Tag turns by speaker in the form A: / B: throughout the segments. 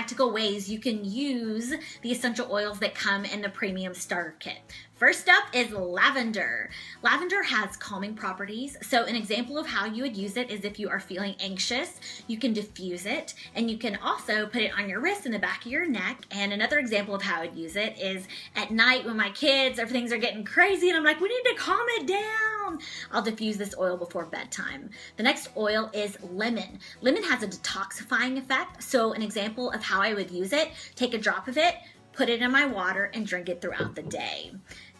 A: practical ways you can use the essential oils that come in the premium starter kit. First up is lavender. Lavender has calming properties. So an example of how you would use it is if you are feeling anxious, you can diffuse it, and you can also put it on your wrist and the back of your neck. And another example of how I'd use it is at night when my kids or things are getting crazy and I'm like, we need to calm it down. I'll diffuse this oil before bedtime. The next oil is lemon. Lemon has a detoxifying effect. So an example of how I would use it, take a drop of it, put it in my water, and drink it throughout the day.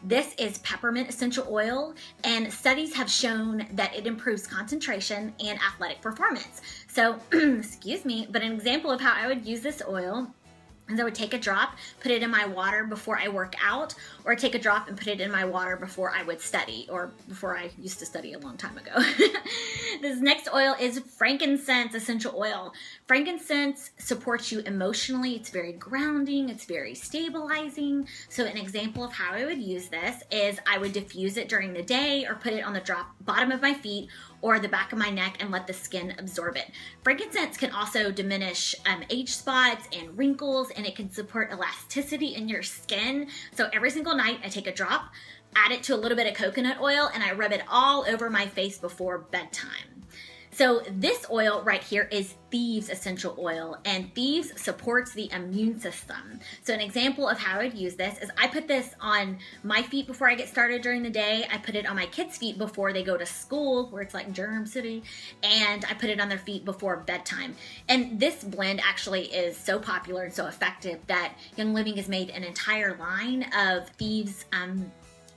A: This is peppermint essential oil, and studies have shown that it improves concentration and athletic performance. So, excuse me, but an example of how I would use this oil is I would take a drop, put it in my water before I work out, or take a drop and put it in my water before I would study, or before I used to study a long time ago. This next oil is frankincense essential oil. Frankincense supports you emotionally. It's very grounding. It's very stabilizing. So an example of how I would use this is I would diffuse it during the day or put it on the bottom of my feet or the back of my neck and let the skin absorb it. Frankincense can also diminish age spots and wrinkles, and it can support elasticity in your skin. So every single night I take a drop, add it to a little bit of coconut oil, and I rub it all over my face before bedtime. So this oil right here is Thieves essential oil, and Thieves supports the immune system. So an example of how I'd use this is I put this on my feet before I get started during the day. I put it on my kids' feet before they go to school, where it's like germ city, and I put it on their feet before bedtime. And this blend actually is so popular and so effective that Young Living has made an entire line of Thieves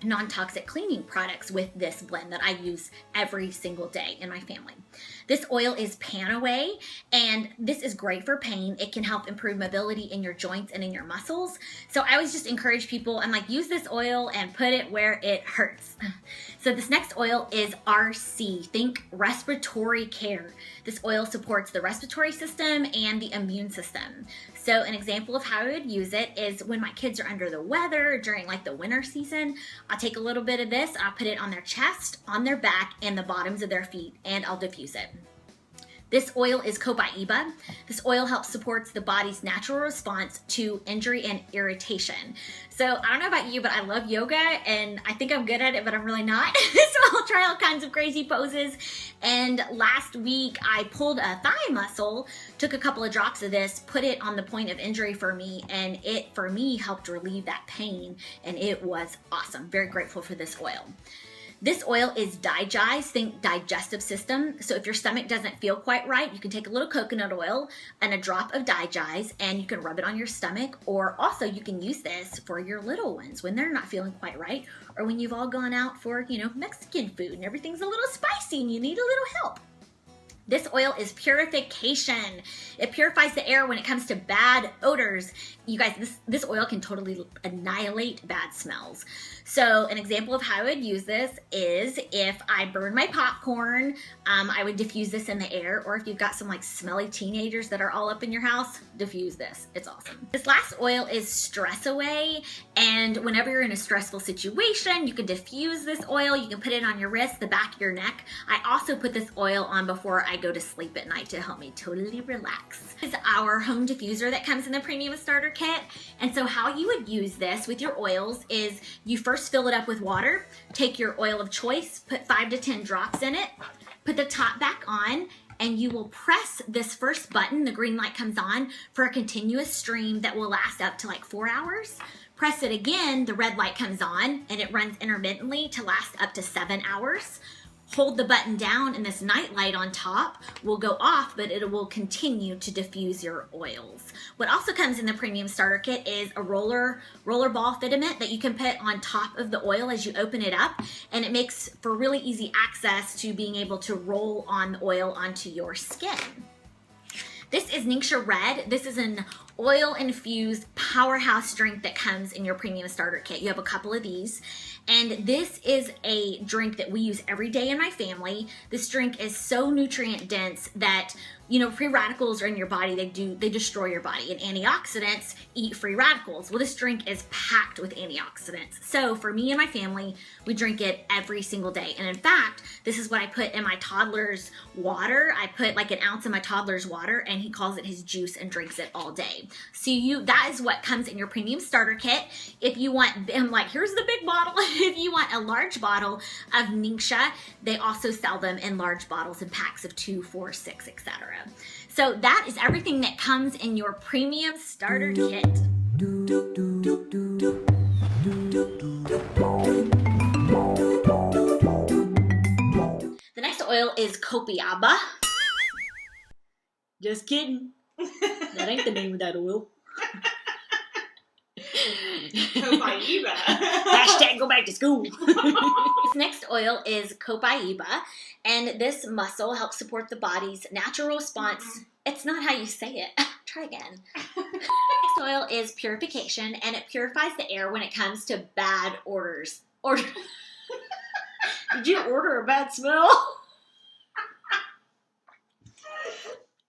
A: non-toxic cleaning products with this blend that I use every single day in my family. This oil is Panaway, and this is great for pain. It can help improve mobility in your joints and in your muscles. So I always just encourage people, I'm like, use this oil and put it where it hurts. So this next oil is RC. Think respiratory care. This oil supports the respiratory system and the immune system. So an example of how I would use it is when my kids are under the weather during like the winter season, I'll take a little bit of this, I'll put it on their chest, on their back, and the bottoms of their feet, and I'll diffuse it. This oil is Copaiba. This oil helps support the body's natural response to injury and irritation. So I don't know about you, but I love yoga and I think I'm good at it, but I'm really not. So I'll try all kinds of crazy poses. And last week I pulled a thigh muscle, took a couple of drops of this, put it on the point of injury for me, and it, for me, helped relieve that pain, and it was awesome. Very grateful for this oil. This oil is Digest, think digestive system. So if your stomach doesn't feel quite right, you can take a little coconut oil and a drop of Digest and you can rub it on your stomach, or also you can use this for your little ones when they're not feeling quite right, or when you've all gone out for, Mexican food and everything's a little spicy and you need a little help. This oil is purification. It purifies the air when it comes to bad odors. You guys, this oil can totally annihilate bad smells. So an example of how I would use this is if I burn my popcorn, I would diffuse this in the air, or if you've got some like smelly teenagers that are all up in your house, diffuse this. It's awesome. This last oil is Stress Away, and whenever you're in a stressful situation, you can diffuse this oil. You can put it on your wrist, the back of your neck. I also put this oil on before I go to sleep at night to help me totally relax. This is our home diffuser that comes in the premium starter kit. And so how you would use this with your oils is you first fill it up with water, take your oil of choice, put 5 to 10 drops in it, put the top back on, and you will press this first button, the green light comes on, for a continuous stream that will last up to like 4 hours. Press it again, the red light comes on, and it runs intermittently to last up to 7 hours. Hold the button down and this night light on top will go off, but it will continue to diffuse your oils. What also comes in the premium starter kit is a roller ball filament that you can put on top of the oil as you open it up, and it makes for really easy access to being able to roll on the oil onto your skin. This is Ningxia Red. This is an oil-infused powerhouse drink that comes in your premium starter kit. You have a couple of these. And this is a drink that we use every day in my family. This drink is so nutrient dense that, free radicals are in your body. They destroy your body. And antioxidants eat free radicals. Well, this drink is packed with antioxidants. So for me and my family, we drink it every single day. And in fact, this is what I put in my toddler's water. I put like an ounce in my toddler's water, and he calls it his juice and drinks it all day. So that is what comes in your premium starter kit. If you want them, like, here's the big bottle. If you want a large bottle of Ningxia, they also sell them in large bottles and packs of 2, 4, 6, etc. So that is everything that comes in your premium starter kit. The next oil is Copiaba. Just kidding. That ain't the name of that oil.
B: Copaiba.
A: Hashtag go back to school. This next oil is Copaiba, and this mussel helps support the body's natural response. It's not how you say it. Try again. Next oil is purification, and it purifies the air when it comes to bad odors. Did you order a bad smell?